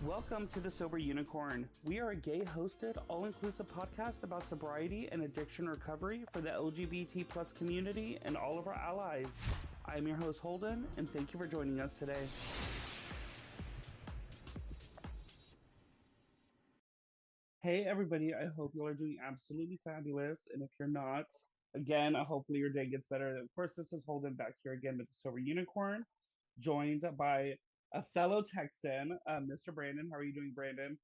Welcome to the Sober Unicorn. We are a gay-hosted, all-inclusive podcast about sobriety and addiction recovery for the LGBT plus community and all of our allies. I am your host, Holden, and thank you for joining us today. Hey, everybody. I hope you are doing absolutely fabulous. And if you're not, again, hopefully your day gets better. Of course, this is Holden back here again with the Sober Unicorn, joined by a fellow Texan, Mr. Brandon. How are you doing, Brandon?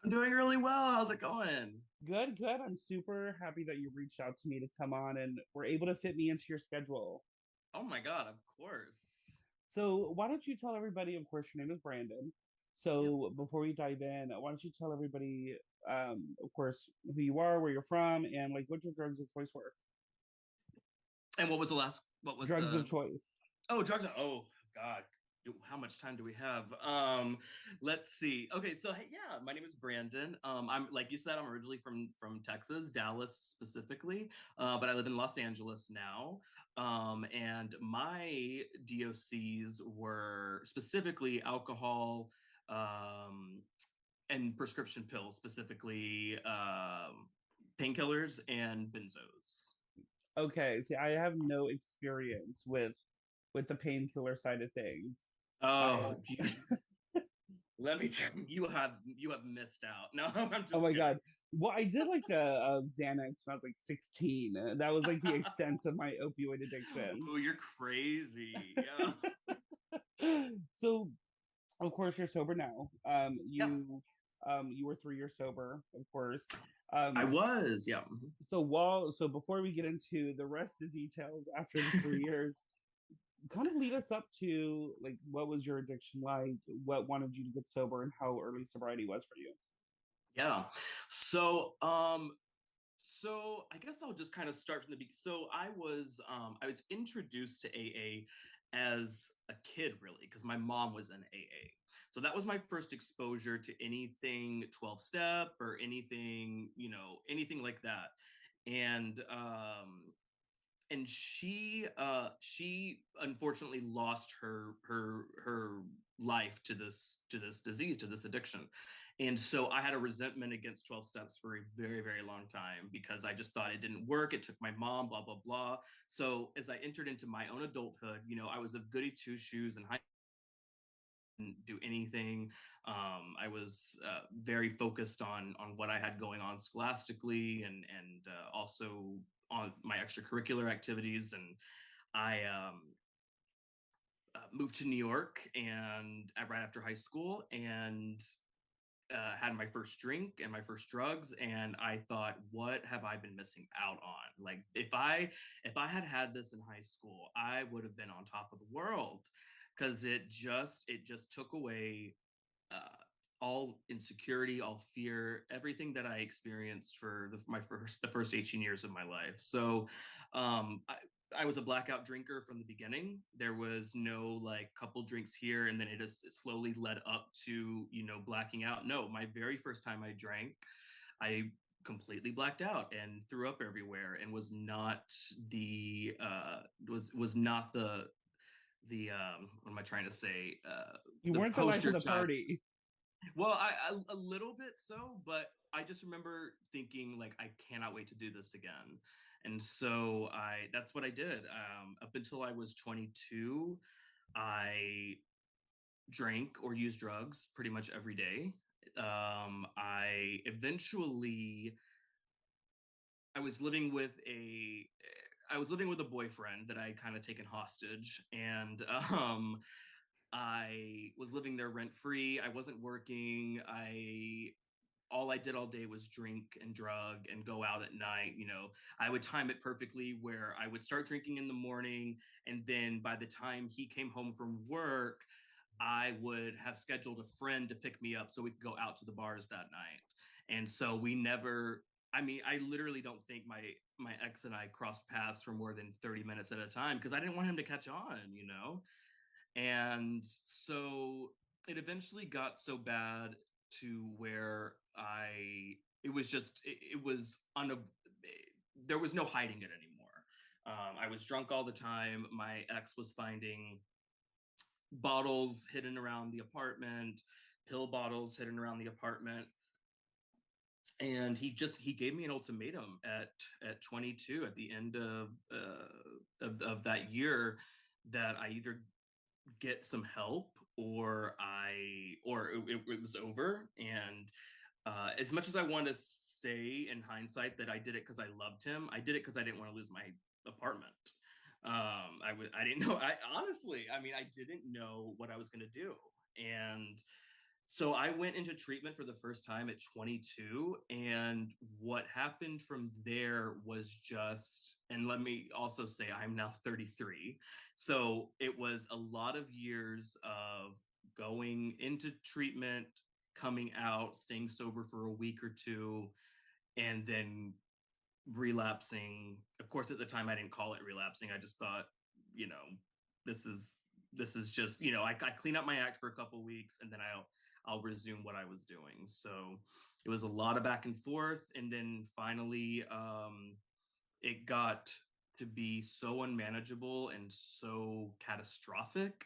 I'm doing really well. How's it going? Good, good. I'm super happy that you reached out to me to come on and were able to fit me into your schedule. Oh my God, of course. So, why don't you tell everybody, of course, your name is Brandon. Yep. So, before we dive in, why don't you tell everybody, of course, who you are, where you're from, and like what your drugs of choice were? And what was Drugs the, of choice. oh, drugs. Oh God. How much time do we have? Let's see. Okay, so hey, yeah, my name is Brandon. I'm like you said, I'm originally from Texas, Dallas specifically, but I live in Los Angeles now. And my DOCs were specifically alcohol, and prescription pills, specifically painkillers and benzos. Okay, see, I have no experience with the painkiller side of things. Oh, I let me tell you, you have missed out. No, I'm Oh just my kidding. God. Well, I did like a Xanax when I was like 16. That was like the extent of my opioid addiction. Oh, you're crazy. Yeah. So, of course, you're sober now. Yep. You were 3 years sober, of course. I Um, was. Yeah. so before we get into the rest of the details after the 3 years, kind of lead us up to like what was your addiction like? What wanted you to get sober, and how early sobriety was for you? Yeah. So, so I guess I'll just kind of start from the beginning. So I was introduced to AA as a kid, really, because my mom was in AA. So that was my first exposure to anything 12 step or anything, anything like that. And she unfortunately lost her life to this disease, to this addiction. And so I had a resentment against 12 steps for a very, very long time because I just thought it didn't work. It took my mom, blah blah blah. So as I entered into my own adulthood, I was a goody two shoes and high, didn't do anything. I was very focused on what I had going on scholastically, and also on my extracurricular activities. And I moved to New York and right after high school, and had my first drink and my first drugs. And I thought, what have I been missing out on? Like, if I had had this in high school, I would have been on top of the world, because it just took away all insecurity, all fear, everything that I experienced for the first 18 years of my life. So I was a blackout drinker from the beginning. There was no like couple drinks here and then it slowly led up to, blacking out. No, my very first time I drank, I completely blacked out and threw up everywhere and was not the what am I trying to say? You The weren't the life of poster the child. party. Well, a little bit so, but I just remember thinking like I cannot wait to do this again. And so I that's what I did. Up until I was 22, I drank or used drugs pretty much every day. I eventually I was living with a I was living with a boyfriend that I kind of taken hostage, and I was living there rent free. I wasn't working. I All I did all day was drink and drug and go out at night. I would time it perfectly where I would start drinking in the morning, and then by the time he came home from work, I would have scheduled a friend to pick me up so we could go out to the bars that night. And so we never. I mean, I literally don't think my ex and I crossed paths for more than 30 minutes at a time because I didn't want him to catch on. And so it eventually got so bad to where it was just, it was, there was no hiding it anymore. I was drunk all the time. My ex was finding bottles hidden around the apartment, pill bottles hidden around the apartment. And he gave me an ultimatum at 22, at the end of that year, that I either get some help or it was over. And as much as I want to say in hindsight that I did it because I loved him, I did it because I didn't want to lose my apartment. I didn't know. I honestly, I mean, I didn't know what I was going to do. And so I went into treatment for the first time at 22. And what happened from there was just, and let me also say, I'm now 33. So it was a lot of years of going into treatment, coming out, staying sober for a week or two, and then relapsing. Of course, at the time, I didn't call it relapsing. I just thought, you know, this is this is just, I clean up my act for a couple weeks, and then I'll resume what I was doing. So it was a lot of back and forth, and then finally, it got to be so unmanageable and so catastrophic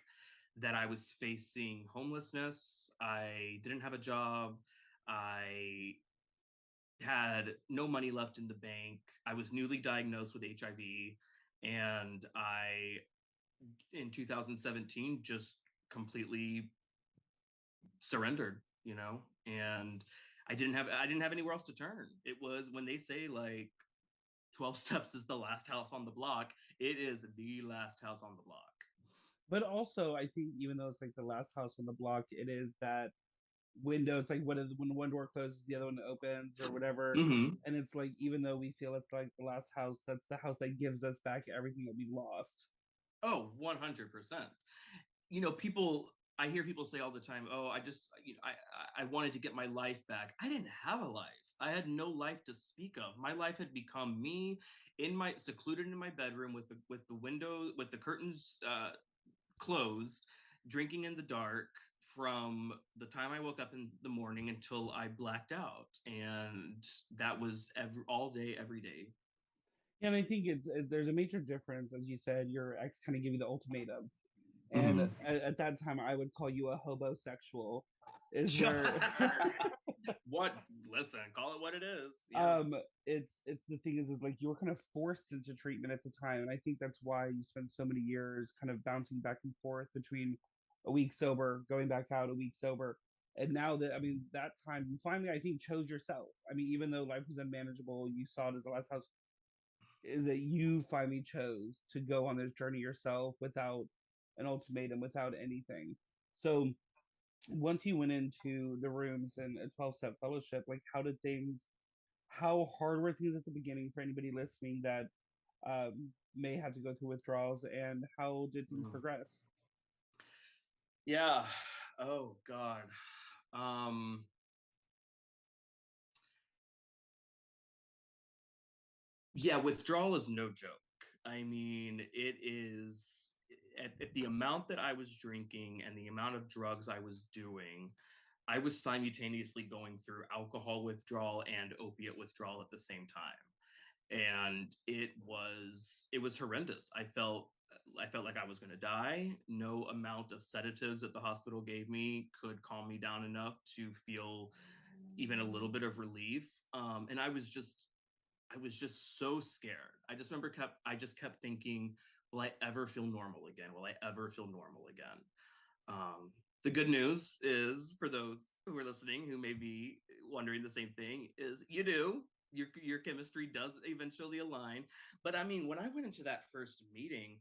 that I was facing homelessness. I didn't have a job. I had no money left in the bank. I was newly diagnosed with HIV, and I, in 2017, just completely surrendered, and I didn't have anywhere else to turn. It was when they say like 12 steps is the last house on the block, it is the last house on the block. But also, I think even though it's like the last house on the block, it is that window. It's like when one door closes, the other one opens, or whatever. Mm-hmm. And it's like even though we feel it's like the last house, that's the house that gives us back everything that we lost. Oh, 100%. People, I hear people say all the time, "Oh, I just, I wanted to get my life back." I didn't have a life. I had no life to speak of. My life had become me, in my secluded in my bedroom, with the window, with the curtains closed, drinking in the dark, from the time I woke up in the morning until I blacked out. And that was all day, every day. Yeah, and I think there's a major difference, as you said. Your ex kind of gave you the ultimatum, and Mm-hmm. at that time, I would call you a hobosexual. Is where What? Listen, call it what it is. Yeah. um it's the thing is like you were kind of forced into treatment at the time, and I think that's why you spent so many years kind of bouncing back and forth between a week sober, going back out, a week sober. And now that, I mean, that time you finally, I think, chose yourself. I mean, even though life was unmanageable, you saw it as the last house. Is that you finally chose to go on this journey yourself without an ultimatum, without anything. So once you went into the rooms and a 12-step fellowship, like how hard were things at the beginning for anybody listening that may have to go through withdrawals, and how did things Mm. progress? Yeah. Oh God. Um, yeah, withdrawal is no joke. I mean, it is, at the amount that I was drinking and the amount of drugs I was doing, I was simultaneously going through alcohol withdrawal and opiate withdrawal at the same time. And it was horrendous. I felt like I was going to die. No amount of sedatives that the hospital gave me could calm me down enough to feel even a little bit of relief. And I was just so scared. I just kept thinking, will I ever feel normal again? Will I ever feel normal again? Um, the good news is, for those who are listening who may be wondering the same thing, is you do. Your chemistry does eventually align. But I mean, when I went into that first meeting,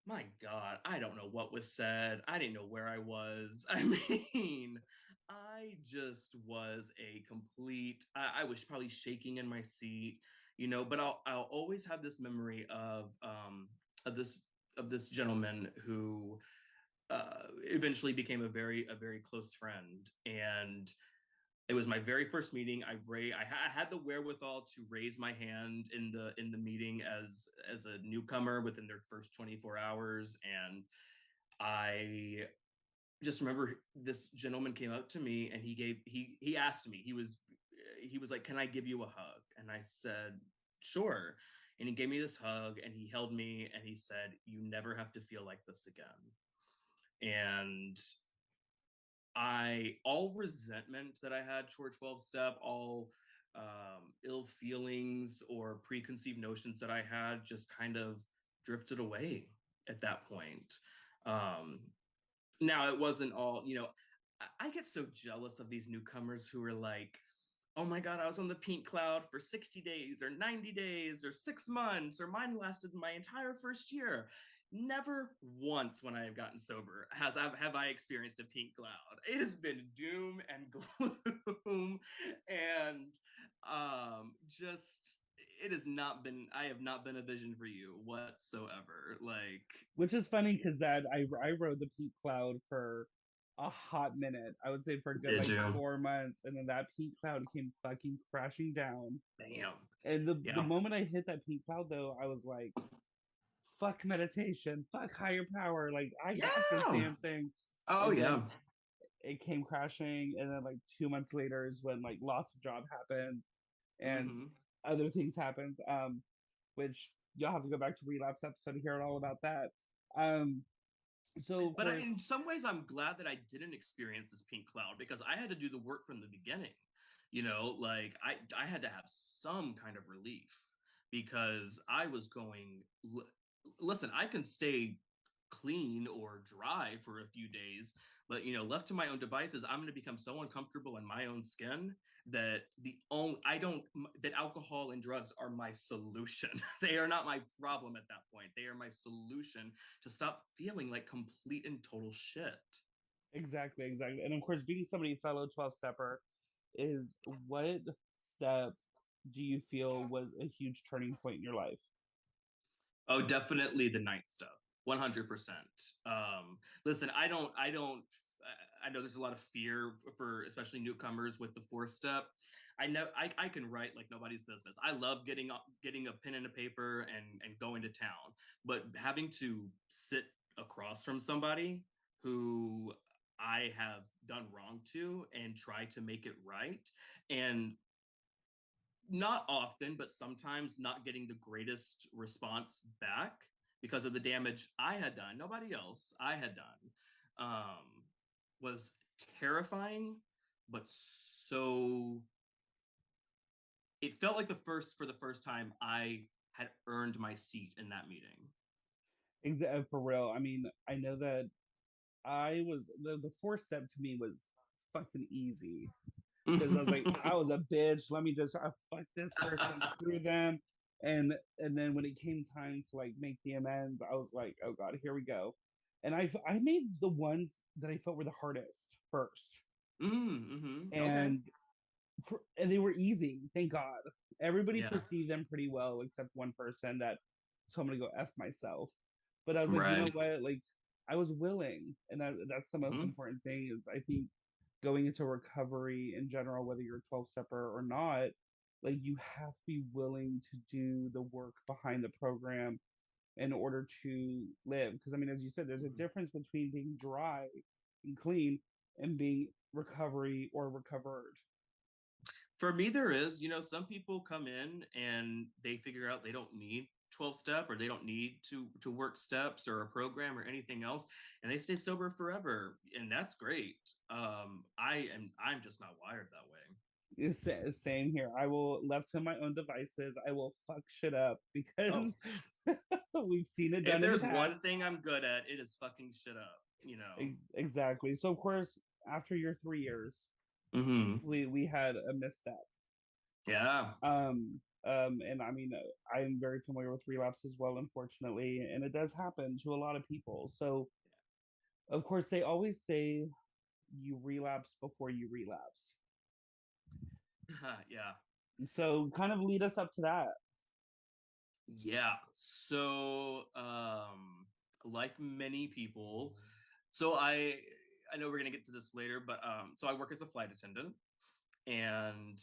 my God, I don't know what was said. I didn't know where I was. I mean, I just was a complete. I was probably shaking in my seat, But I'll always have this memory of this gentleman who eventually became a very close friend. And it was my very first meeting. I had the wherewithal to raise my hand in the meeting as a newcomer within their first 24 hours. And I just remember this gentleman came up to me, and he asked me. He was like, "Can I give you a hug?" And I said, "Sure." And he gave me this hug, and he held me, and he said, "You never have to feel like this again." And I all resentment that I had toward 12 step, all ill feelings or preconceived notions that I had just kind of drifted away at that point. Um, Now it wasn't all, I get so jealous of these newcomers who are like, oh my God, I was on the pink cloud for 60 days or 90 days or 6 months, or mine lasted my entire first year. Never once when I have gotten sober have I experienced a pink cloud. It has been doom and gloom, and just it has not been. I have not been a vision for you whatsoever. Like, Which is funny because that I rode the peak cloud for a hot minute. I would say for a good did like you? 4 months, and then that peak cloud came fucking crashing down. Damn. And the Yeah. moment I hit that peak cloud, though, I was like, "Fuck meditation, fuck higher power, like I got this Yeah. damn thing." Oh And yeah. then it came crashing, and then like 2 months later is when like loss of job happened and Mm-hmm. other things happened. Which you'll have to go back to relapse episode to hear all about that. Um, so of But course, in some ways, I'm glad that I didn't experience this pink cloud because I had to do the work from the beginning. Like I had to have some kind of relief because I was going. Listen, I can stay clean or dry for a few days, but left to my own devices, I'm going to become so uncomfortable in my own skin that the only I don't that alcohol and drugs are my solution. They are not my problem at that point. They are my solution to stop feeling like complete and total shit. exactly, exactly. And of course, being somebody fellow 12 stepper is what step do you feel was a huge turning point in your life? Oh, definitely the ninth stuff. 100%. Listen, I know there's a lot of fear for especially newcomers with the fourth step. I know I can write like nobody's business. I love getting a pen and a paper and going to town, but having to sit across from somebody who I have done wrong to and try to make it right, and not often, but sometimes not getting the greatest response back because of the damage I had done, nobody else, I had done, was terrifying, but so it felt like for the first time I had earned my seat in that meeting. For real. I mean, I know that I was the fourth step to me was fucking easy because I was like, I was a bitch. Let me just fuck this person, screw them, and then when it came time to like make the amends, I was like, oh god, here we go. And I made the ones that I felt were the hardest first, Okay. and and they were easy, thank God. Everybody Yeah. perceived them pretty well, except one person that told me to go f myself. But I was like, you know Right. what? Like, I was willing, and that's the most Hmm. important thing. Is I think going into recovery in general, whether you're a 12 stepper or not, like you have to be willing to do the work behind the program in order to live. Because I mean, as you said, there's a difference between being dry and clean and being recovery or recovered. For me, there is. Some people come in and they figure out they don't need 12 step or they don't need to work steps or a program or anything else, and they stay sober forever, and that's great. I'm just not wired that way. Same here. I will, left to my own devices, I will fuck shit up Oh, because we've seen it if done in the there's past. one thing I'm good at, it is fucking shit up. Exactly. So of course, after your 3 years, Mm-hmm. we had a misstep. Yeah. And I mean, I'm very familiar with relapse as well, unfortunately, and it does happen to a lot of people. So of course, they always say you relapse before you relapse. Yeah. So kind of lead us up to that. Yeah. So, like many people, so I know we're gonna get to this later, but so I work as a flight attendant, and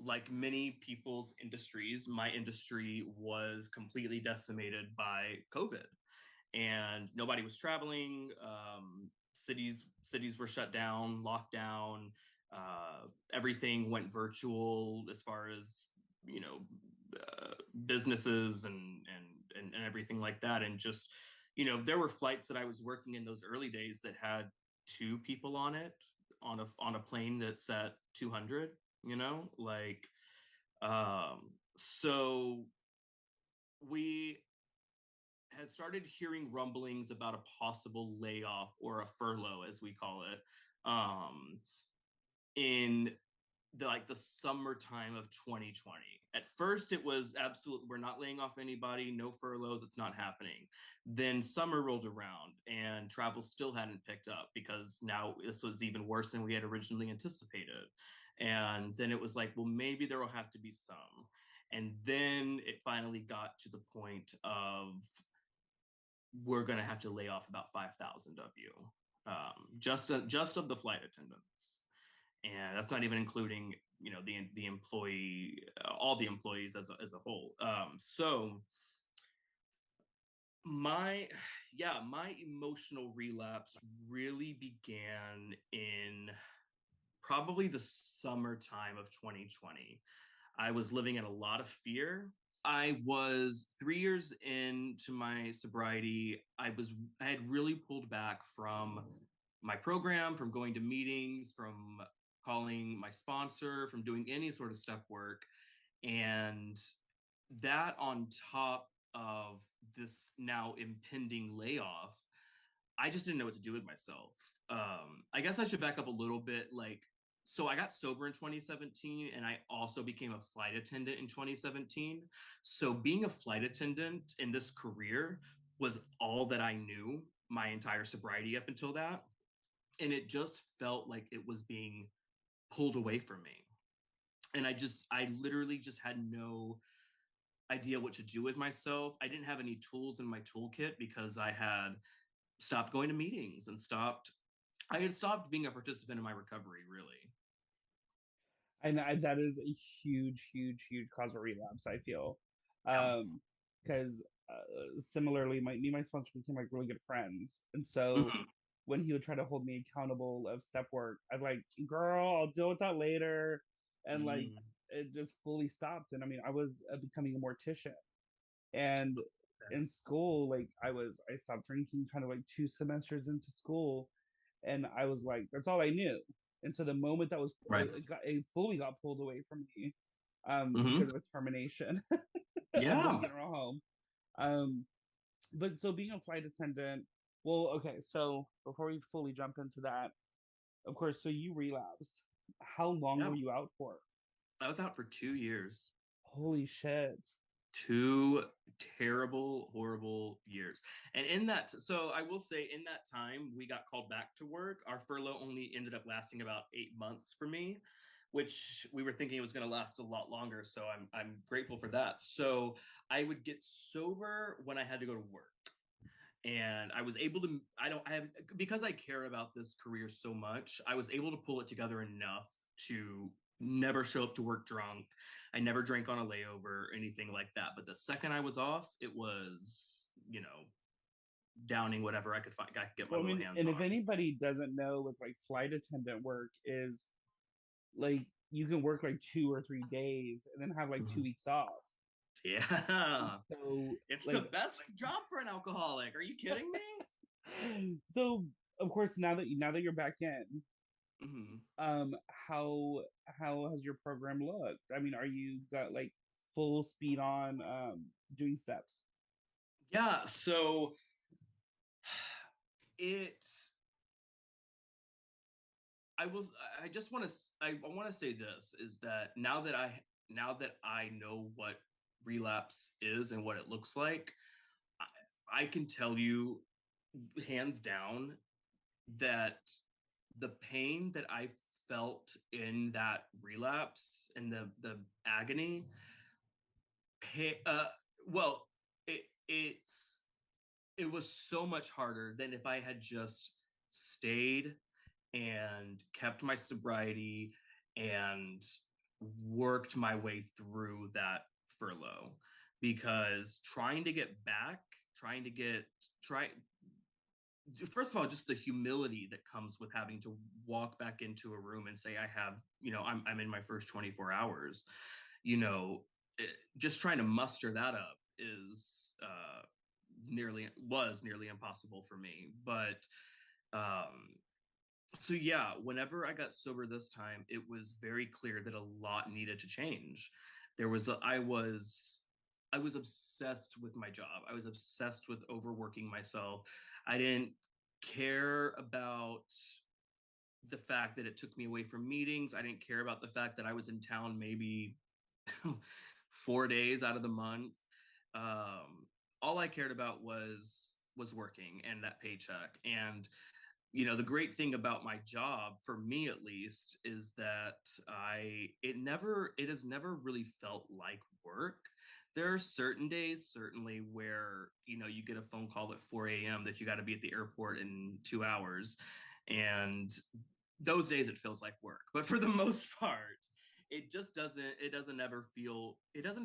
like many people's industries, my industry was completely decimated by COVID, and nobody was traveling. Cities were shut down, locked down. Everything went virtual as far as you know businesses and everything like that, and just there were flights that I was working in those early days that had two people on it, on a plane that's at 200, like so we had started hearing rumblings about a possible layoff or a furlough, as we call it, in the summertime of 2020. At first, it was absolutely, we're not laying off anybody, no furloughs, it's not happening. Then summer rolled around and travel still hadn't picked up because now this was even worse than we had originally anticipated. And then it was like, well, maybe there will have to be some. And then it finally got to the point of we're going to have to lay off about 5,000 of you, just of the flight attendants, and that's not even including the employee, all the employees as a whole. So my my emotional relapse really began in probably the summertime of 2020. I was living in a lot of fear. I was 3 years into my sobriety. I had really pulled back from my program, from going to meetings, from calling my sponsor, from doing any sort of step work. And that on top of this now impending layoff, I just didn't know what to do with myself. I guess I should back up a little bit. So I got sober in 2017, and I also became a flight attendant in 2017. So being a flight attendant in this career was all that I knew my entire sobriety up until that. And it just felt like it was being pulled away from me. And I literally just had no idea what to do with myself. I didn't have any tools in my toolkit because I had stopped going to meetings and I had stopped being a participant in my recovery, really. And that is a huge, huge, huge cause of relapse. I feel, Yeah. because similarly, me and my sponsor became like really good friends, and so Mm-hmm. when he would try to hold me accountable of step work, I'd like, girl, I'll deal with that later, and like Mm-hmm. it just fully stopped. And I mean, I was becoming a mortician, and Okay. in school, like I stopped drinking kind of like 2 semesters into school, and I was like, that's all I knew. And so the moment that was Right. it fully got pulled away from me, Mm-hmm. because of a termination of the Yeah. funeral home. Um, but so being a flight attendant, well, okay, so before we fully jump into that, of course, so you relapsed. How long Yeah. were you out for? I was out for 2 years. Holy shit. 2 terrible, horrible years. And so I will say, in that time, we got called back to work. Our furlough only ended up lasting about 8 months for me, which we were thinking it was going to last a lot longer. So I'm grateful for that. So I would get sober when I had to go to work. And I was able to, I don't I have because I care about this career so much, I was able to pull it together enough to never show up to work drunk. I never drank on a layover or anything like that. But the second I was off, it was, downing whatever I could get my Well, I little mean, hands and if on. anybody doesn't know what like flight attendant work is, like you can work like 2 or 3 days and then have like Mhm. 2 weeks off. And Yeah. so It's the like best job for an alcoholic. Are you kidding me? so of course now that you're back in, Mhm. um how how has your program looked? I mean, are you got like full speed on doing steps? Yeah. So it's I was I just want to I want to say this is that now that I know what relapse is and what it looks like, I can tell you hands down that the pain that I felt in that relapse and the agony, pa- uh, well, it's it was so much harder than if I had just stayed and kept my sobriety and worked my way through that furlough, because trying to get back, trying to get try first of all, just the humility that comes with having to walk back into a room and say I have, I'm in my first 24 hours, you know just trying to muster that up is nearly impossible for me. But um So yeah, whenever I got sober this time, it was very clear that a lot needed to change. I was obsessed with my job. I was obsessed with overworking myself. I didn't care about the fact that it took me away from meetings. I didn't care about the fact that I was in town maybe 4 days out of the month. Um, all I cared about was working and that paycheck. And the great thing about my job, for me at least, is that it has never really felt like work. There are certain days, certainly, where you get a phone call at 4 a.m. that you got to be at the airport in 2 hours, and those days it feels like work. But for the most part, it doesn't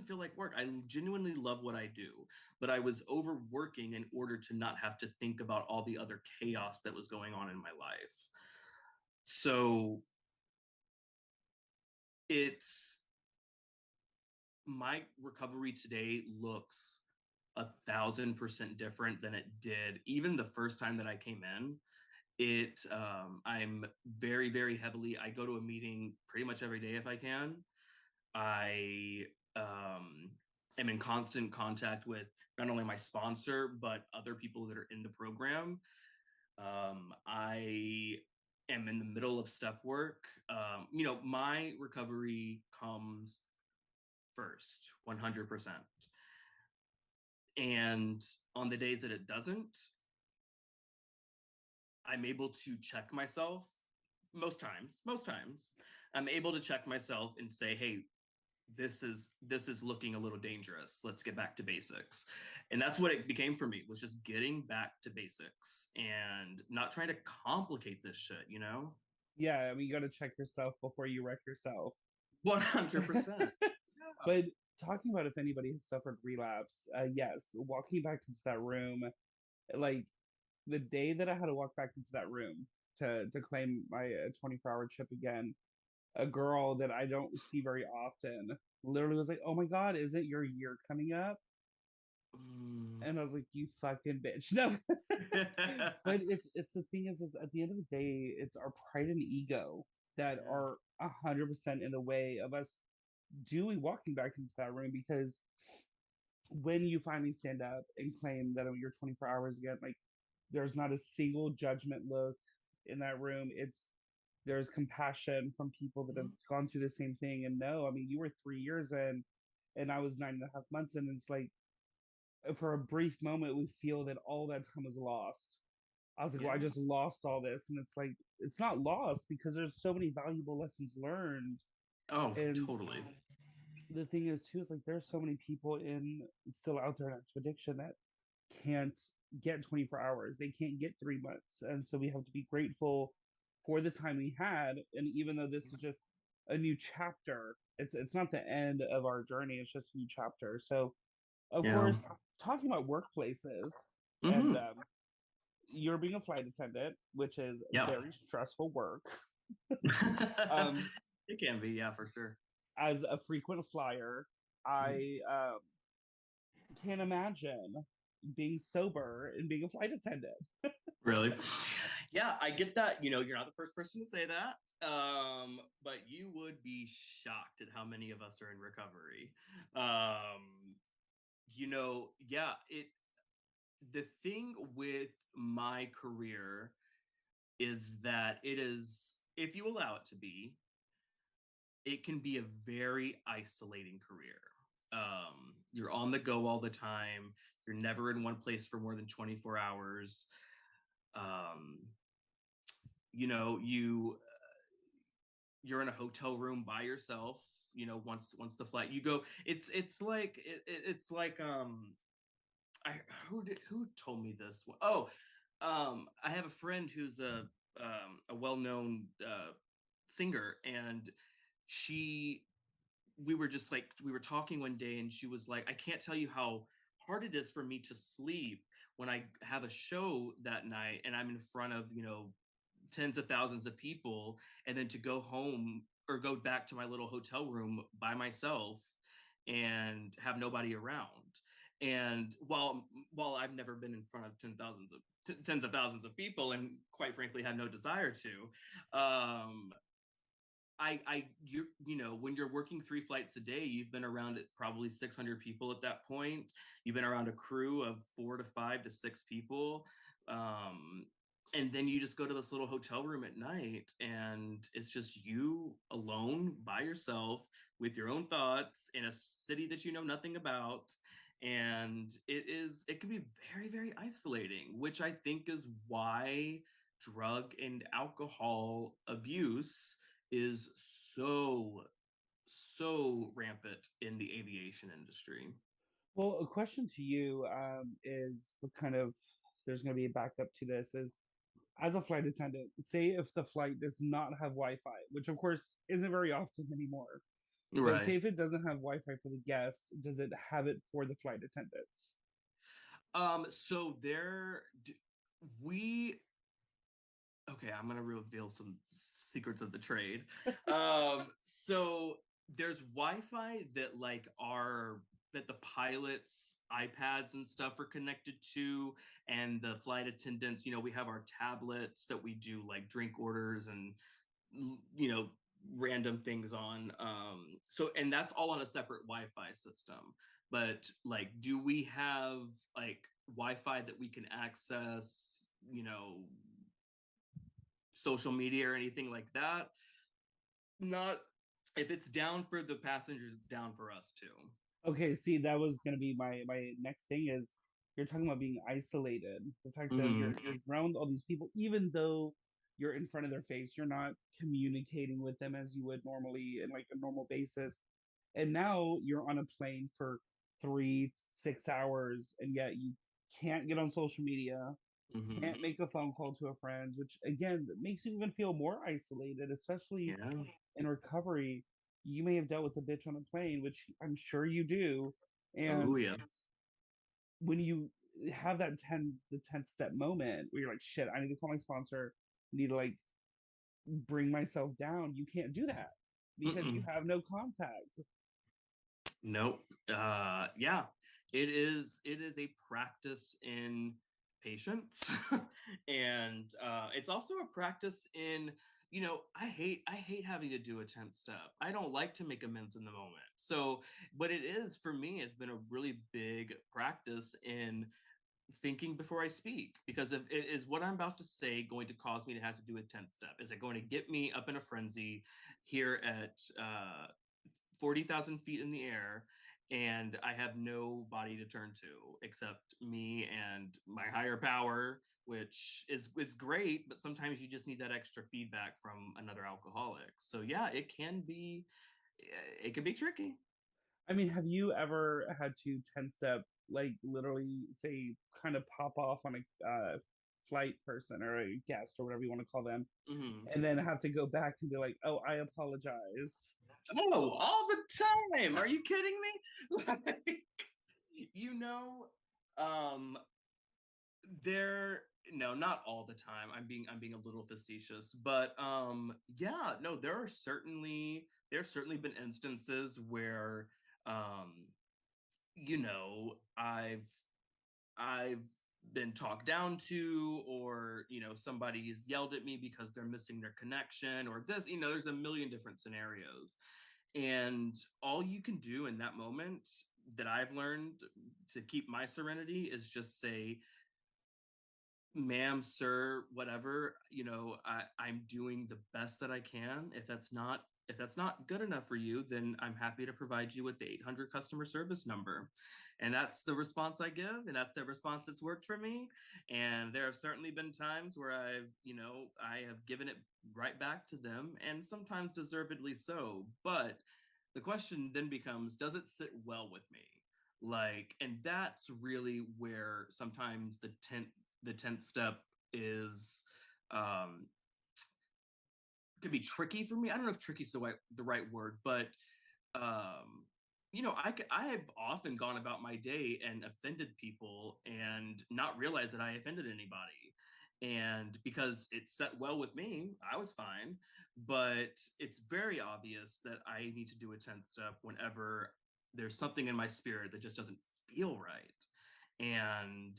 feel like work. I genuinely love what I do, but I was overworking in order to not have to think about all the other chaos that was going on in my life. So it's my recovery today looks 1,000% different than it did even the first time that I came in. I'm very heavily, I go to a meeting pretty much every day if I can. I am in constant contact with not only my sponsor but other people that are in the program. I am in the middle of step work. My recovery comes first, 100%. And on the days that it doesn't, I'm able to check myself. Most times I'm able to check myself and say, hey, this is looking a little dangerous. Let's get back to basics. And that's what it became for me, was just getting back to basics and not trying to complicate this shit. Yeah, I mean, you got to check yourself before you wreck yourself. 100%. Yeah. But talking about if anybody has suffered relapse, yes, walking back into that room, like the day that I had to walk back into that room to claim my 24-hour chip again, a girl that I don't see very often literally was like, "Oh my God, isn't your year coming up?" Mm. And I was like, "You fucking bitch!" No, but it's the thing is at the end of the day, it's our pride and ego that Yeah. are 100% in the way of us doing walking back into that room because when you finally stand up and claim that you're 24 hours again, like there's not a single judgment look in that room. There's compassion from people that have Mhm. gone through the same thing. And no, I mean, you were 3 years in, and I was 9.5 months in. And it's like for a brief moment, we feel that all that time was lost. I was like, well, I Yeah. just lost all this, and it's like it's not lost because there's so many valuable lessons learned. Oh, And totally. the thing is too is like there's so many people in still out there in active addiction that can't get 24 hours. They can't get 3 months. And so we have to be grateful for the time we had. And even though this is just a new chapter, it's not the end of our journey. It's just a new chapter. So of Yeah. course, talking about workplaces and Hmm. you're being a flight attendant, which is Yep. very stressful work. Um, It can be, yeah, for sure. as a frequent flyer, Mhm. I can't imagine being sober and being a flight attendant. Really? Yeah, I get that. You're not the first person to say that. But you would be shocked at how many of us are in recovery. Yeah, the thing with my career is that if you allow it to be, it can be a very isolating career. You're on the go all the time. You're never in one place for more than 24 hours. Um, you know, you're in a hotel room by yourself. Once the flight you go, it's like I who told me this? Oh, I have a friend who's a well-known singer, and she we were talking one day, and she was like, I can't tell you how hard it is for me to sleep when I have a show that night and I'm in front of tens of thousands of people, and then to go home or go back to my little hotel room by myself and have nobody around. And while I've never been in front of 10 thousands of tens of thousands of people, and quite frankly have no desire to. You know, when you're working 3 flights a day, you've been around probably 600 people at that point. You've been around a crew of 4 to 5 to 6 people. Um, and then you just go to this little hotel room at night, and it's just you alone by yourself with your own thoughts in a city that you know nothing about. And it can be very, very isolating, which I think is why drug and alcohol abuse is so rampant in the aviation industry. Well, a question to you is what kind of there's going to be a backup to this is as a flight attendant, say if the flight does not have Wi-Fi, which of course isn't very often anymore, but Right. say if it doesn't have Wi-Fi for the guest, does it have it for the flight attendants? So we okay, I'm gonna reveal some secrets of the trade. So there's Wi-Fi that the pilots' iPads and stuff are connected to, and the flight attendants. You know, we have our tablets that we do like drink orders and you know random things on. And that's all on a separate Wi-Fi system. But like, do we have like Wi-Fi that we can access? You know, social media or anything like that. Not if it's down for the passengers, it's down for us too. Okay, see, that was gonna be my next thing is you're talking about being isolated. The fact that Mm-hmm. you're around all these people, even though you're in front of their face, you're not communicating with them as you would normally in like a normal basis. And now you're on a plane for 3 6 hours, and yet you can't get on social media, Mm-hmm. can't make a phone call to a friend, which again makes you even feel more isolated, especially Yeah. in recovery. You may have dealt with a bitch on a plane, which I'm sure you do. Oh And yes. when you have that the 10th step moment where you're like, shit, I need to call my sponsor, I need to like bring myself down. You can't do that because you Mm-mm. have no contact. Nope. Yeah. It is a practice in patience, and it's also a practice in I hate having to do a 10th step. I don't like to make amends in the moment. So, but it is for me. It's been a really big practice in thinking before I speak, because if it is what I'm about to say going to cause me to have to do a 10th step? Is it going to get me up in a frenzy here at 40,000 feet in the air, and I have no body to turn to except me and my higher power, which is great, but sometimes you just need that extra feedback from another alcoholic. So yeah, it can be tricky. I mean, have you ever had to 10 step, like literally say, kind of pop off on a flight person or a guest or whatever you want to call them, Mm-hmm. and then have to go back and be like, oh, I apologize? Oh, all the time. Are you kidding me? Like, you know, um, there no, not all the time. I'm being a little facetious, but yeah, no, there's certainly been instances where um I've been talked down to, or somebody's yelled at me because they're missing their connection, or this, there's a million different scenarios. And all you can do in that moment, that I've learned to keep my serenity, is just say, ma'am, sir, whatever, I'm doing the best that I can. If that's not good enough for you, then I'm happy to provide you with the 800 customer service number. And that's the response I give, and that's the response that's worked for me. And there have certainly been times where I have given it right back to them, and sometimes deservedly so. But the question then becomes, does it sit well with me? Like, and that's really where sometimes the 10th step is um could be tricky for me. I don't know if tricky is the right word, but um I have often gone about my day and offended people and not realized that I offended anybody. And because it set well with me, I was fine. But it's very obvious that I need to do a 10th step whenever there's something in my spirit that just doesn't feel right. And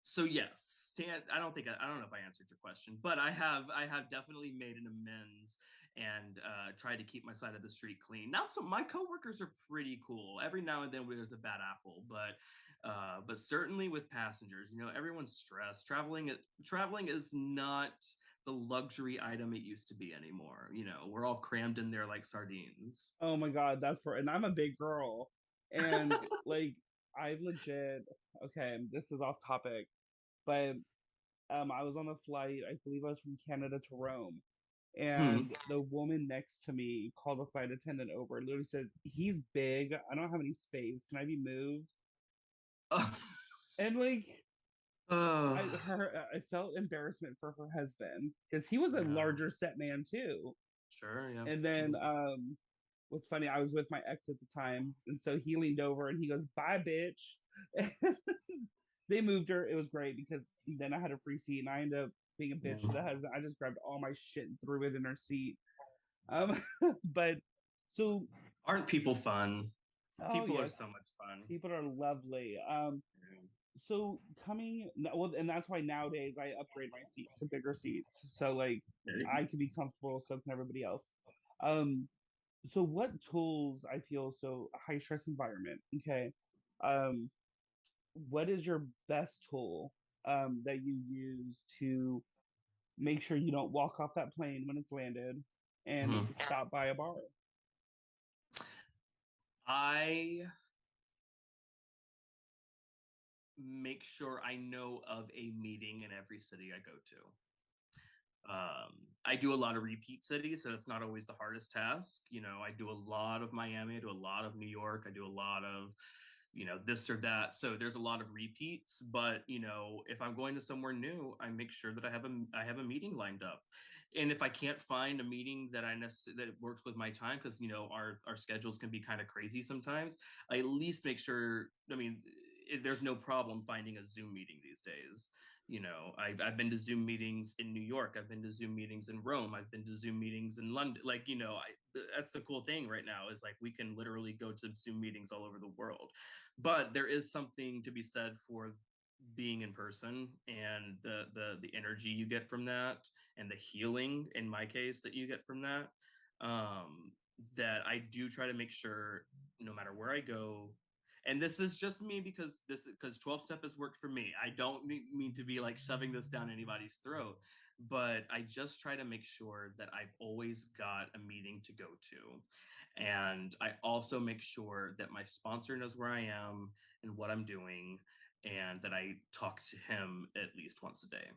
So yes, I don't think I don't know if I answered your question, but I have definitely made an amends and tried to keep my side of the street clean. Now, some my coworkers are pretty cool. Every now and then there's a bad apple, but certainly with passengers, everyone's stressed. Traveling is not the luxury item it used to be anymore. We're all crammed in there like sardines. Oh my God, that's for, and I'm a big girl. And like, I legit, okay, this is off topic, but I was on a flight, I believe I was from Canada to Rome. Hmm. And the woman next to me called the flight attendant over, literally said, "He's big. I don't have any space. Can I be moved?" And like, uh, I felt embarrassment for her husband because he was a yeah, larger set man too. sure, yeah. And then Mm. what's funny, I was with my ex at the time, and so he leaned over and he goes, "Bye, bitch." They moved her. It was great because then I had a free seat, and I ended up being a bitch to the Yeah. husband. I just grabbed all my shit and threw it in her seat. Um, but so, Aren't people fun? oh People are yes, so much fun. people are lovely. So coming well, and that's why nowadays I upgrade my seats to bigger seats, so like I can be comfortable, so can everybody else. Um, so what tools I feel, so high stress environment, okay, um what is your best tool that you use to make sure you don't walk off that plane when it's landed and Mhm. stop by a bar? I make sure I know of a meeting in every city I go to. I do a lot of repeat cities, so it's not always the hardest task. I do a lot of Miami, I do a lot of New York, I do a lot of, this or that. So there's a lot of repeats. But if I'm going to somewhere new, I make sure that I have a meeting lined up. And if I can't find a meeting that works with my time, because our schedules can be kind of crazy sometimes, I at least make sure. I mean, there's no problem finding a Zoom meeting these days. I've been to Zoom meetings in New York, I've been to Zoom meetings in Rome, I've been to Zoom meetings in London. Like, that's the cool thing right now, is like we can literally go to Zoom meetings all over the world. But there is something to be said for being in person, and the energy you get from that, and the healing, in my case, that you get from that. um that I do try to make sure, no matter where I go, and this is just me, because 12 step has worked for me. I don't mean to be like shoving this down anybody's throat, but I just try to make sure that I've always got a meeting to go to. And I also make sure that my sponsor knows where I am and what I'm doing, and that I talk to him at least once a day.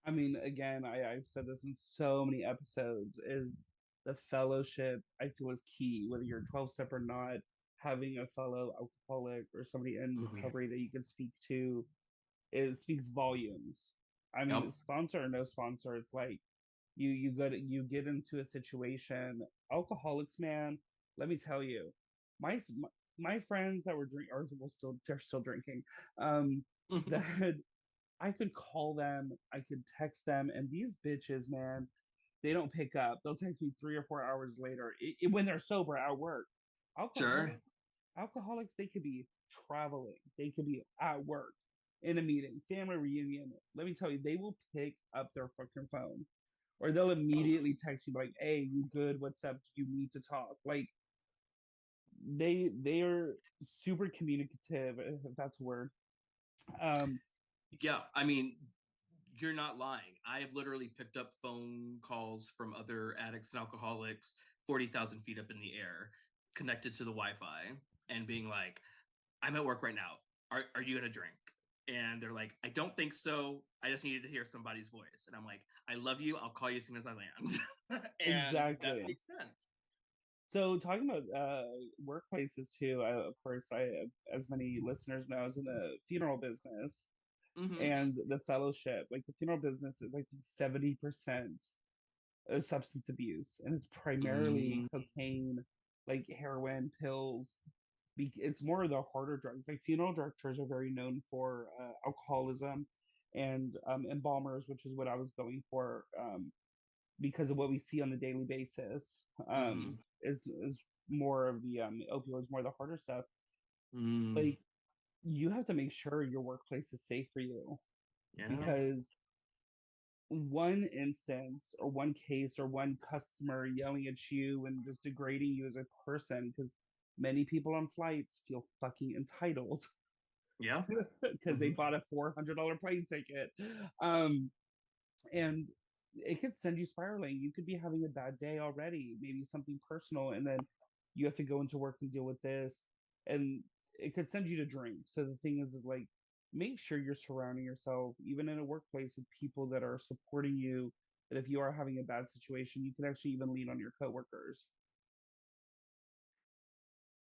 I mean, again, I've said this in so many episodes, is the fellowship I feel is key, whether you're 12 step or not, having a fellow alcoholic or somebody in Mhm. recovery that you can speak to, it speaks volumes. I Yep. mean, sponsor or no sponsor, it's like you get into a situation. Alcoholics, man, let me tell you, my my friends that were drink or will still, they're still drinking. That I could call them, I could text them, and these bitches, man, they don't pick up. They'll text me 3 or 4 hours later when they're sober at work. Sure. Alcoholics, alcoholics, they could be traveling, they could be at work, in a meeting, family reunion. Let me tell you, they will pick up their fucking phone, or they'll immediately text you like, "Hey, you good? What's up? Do you need to talk?" Like they are super communicative, if that's a word. Um, Yeah, I mean, you're not lying. I have literally picked up phone calls from other addicts and alcoholics 40,000 feet up in the air, connected to the Wi-Fi, and being like, "I'm at work right now. Are you gonna drink?" And they're like, "I don't think so. I just needed to hear somebody's voice." And I'm like, "I love you. I'll call you as soon as I land." And that's the exactly. extent. So talking about workplaces too, of course, as many listeners know, is in the funeral business Mm-hmm. and the fellowship. Like the funeral business is like 70% substance abuse, and it's primarily Mm-hmm. cocaine, like heroin, pills. It's more of the harder drugs. Like funeral directors are very known for alcoholism and embalmers, which is what I was going for, because of what we see on the daily basis. Mm-hmm. Is more of the opioids, more of the harder stuff. Mm. Like you have to make sure your workplace is safe for you. Yeah. because one instance or one case or one customer yelling at you and just degrading you as a person, because many people on flights feel fucking entitled Yeah. because they Hmm. bought a $400 plane ticket. Um, and it could send you spiraling. You could be having a bad day already, maybe something personal, and then you have to go into work and deal with this, and it could send you to drink. So the thing is like, make sure you're surrounding yourself, even in a workplace, with people that are supporting you. That if you are having a bad situation, you can actually even lean on your coworkers.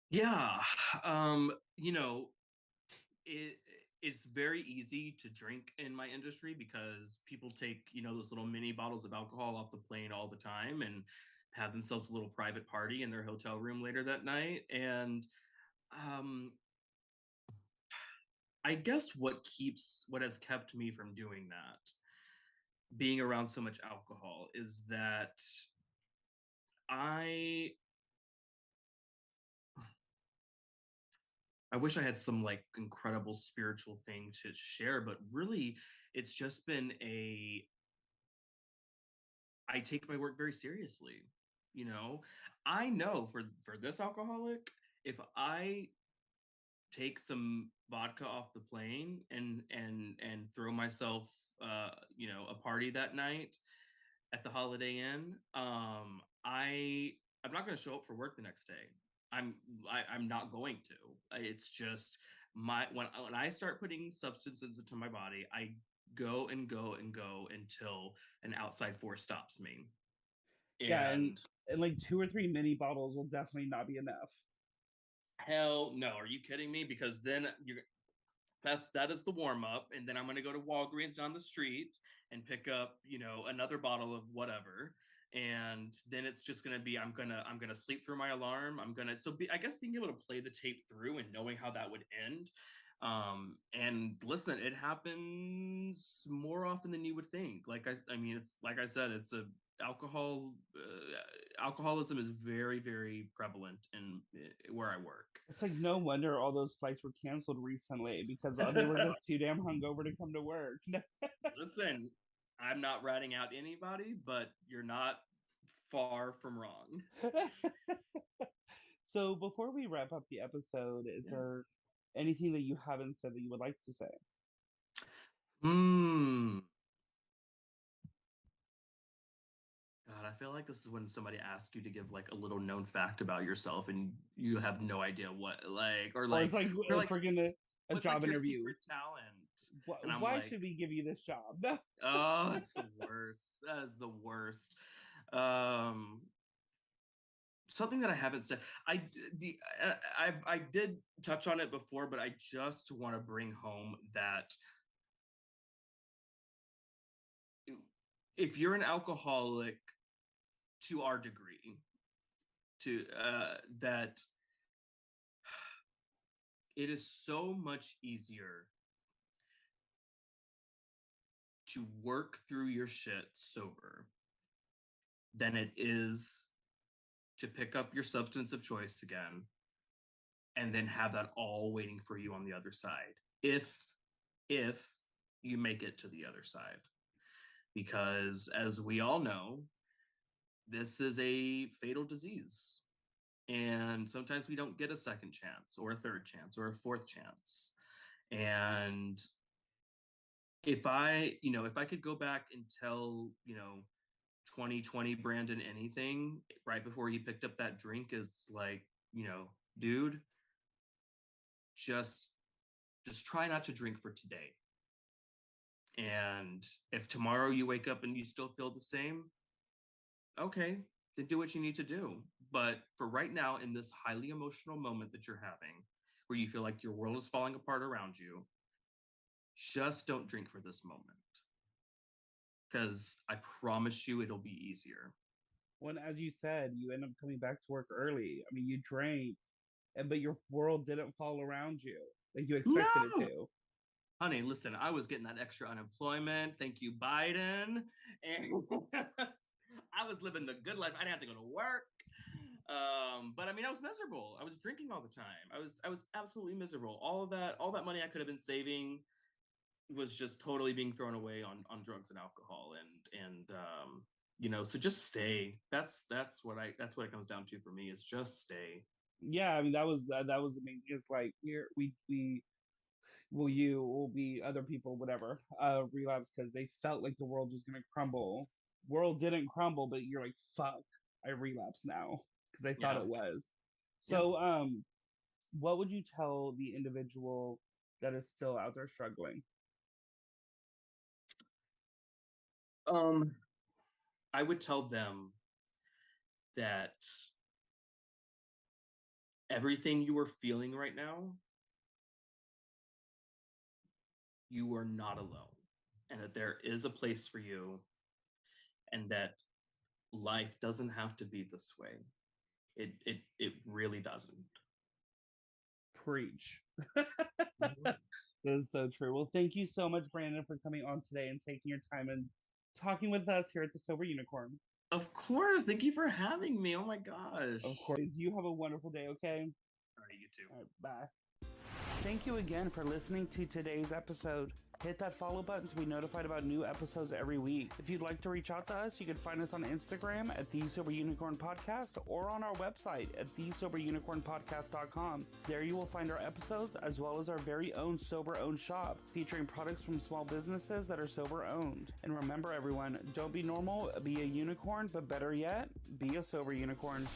Yeah. You know, it it's very easy to drink in my industry because people take, those little mini bottles of alcohol off the plane all the time and have themselves a little private party in their hotel room later that night. And um I guess what has kept me from doing that, being around so much alcohol, is that I I wish I had some like incredible spiritual thing to share, but really it's just been a I take my work very seriously. You know, I know for this alcoholic, if I take some vodka off the plane and throw myself a party that night at the Holiday Inn, I'm not going to show up for work the next day. I'm I'm not going to. It's just my when I start putting substances into my body, I go and go and go until an outside force stops me. Yeah, And and like two or three mini bottles will definitely not be enough. hell no, are you kidding me? Because then that is the warm up, and then I'm gonna go to Walgreens down the street and pick up, another bottle of whatever, and then it's just gonna be I'm gonna sleep through my alarm. I guess being able to play the tape through and knowing how that would end. And listen, it happens more often than you would think. I mean, it's like I said, it's a alcoholism is very, very prevalent in where I work. It's like no wonder all those flights were canceled recently because they were just too damn hungover to come to work. Listen, I'm not ratting out anybody, but you're not far from wrong. So before we wrap up the episode, is Yeah. there anything that you haven't said that you would like to say? Hmm. God, I feel like this is when somebody asks you to give like a little known fact about yourself and you have no idea what, Or it's like we're like, freaking a what's like job your interview. secret talent? Why, And I'm why like, should we give you this job? oh, it's the worst. That is the worst. Um, Something that I haven't said. I did touch on it before, but I just want to bring home that if you're an alcoholic to our degree, to that it is so much easier to work through your shit sober than it is to pick up your substance of choice again and then have that all waiting for you on the other side. If you make it to the other side. Because as we all know, this is a fatal disease. And sometimes we don't get a second chance or a third chance or a fourth chance. And if I could go back and tell, 2020 Brandon anything right before he picked up that drink, it's like, dude, just just try not to drink for today. And if tomorrow you wake up and you still feel the same, okay, then do what you need to do. But for right now, in this highly emotional moment that you're having, where you feel like your world is falling apart around you, just don't drink for this moment. Because I promise you it'll be easier. When, as you said, you end up coming back to work early. I mean, you drank, and but your world didn't fall around you like you expected it No! to. Honey, listen, I was getting that extra unemployment. Thank you, Biden. And I was living the good life. I didn't have to go to work. But I mean, I was miserable. I was drinking all the time. I was absolutely miserable. All that money I could have been saving. was just totally being thrown away on drugs and alcohol, and you know, so just stay. That's what it comes down to for me, is just stay. Yeah, I mean that was amazing. It's like we will you will be other people whatever relapse because they felt like the world was gonna crumble. World didn't crumble, but you're like fuck, I relapse now because I thought Yeah, it was. yeah. So what would you tell the individual that is still out there struggling? um I would tell them that everything you are feeling right now, you are not alone, and that there is a place for you, and that life doesn't have to be this way. It really doesn't. Preach. Mhm. That is so true. Well, thank you so much, Brandon, for coming on today and taking your time and talking with us here at the Sober Unicorn. Of course. Thank you for having me. Oh my Of gosh. course, you have a wonderful day, okay? All right, you too. All right, bye. Thank you again for listening to today's episode. Hit that follow button to be notified about new episodes every week. If you'd like to reach out to us, you can find us on Instagram at The Sober Unicorn Podcast or on our website at thesoberunicornpodcast.com. There you will find our episodes as well as our very own sober owned shop featuring products from small businesses that are sober owned. And remember everyone, don't be normal, be a unicorn, but better yet, be a sober unicorn.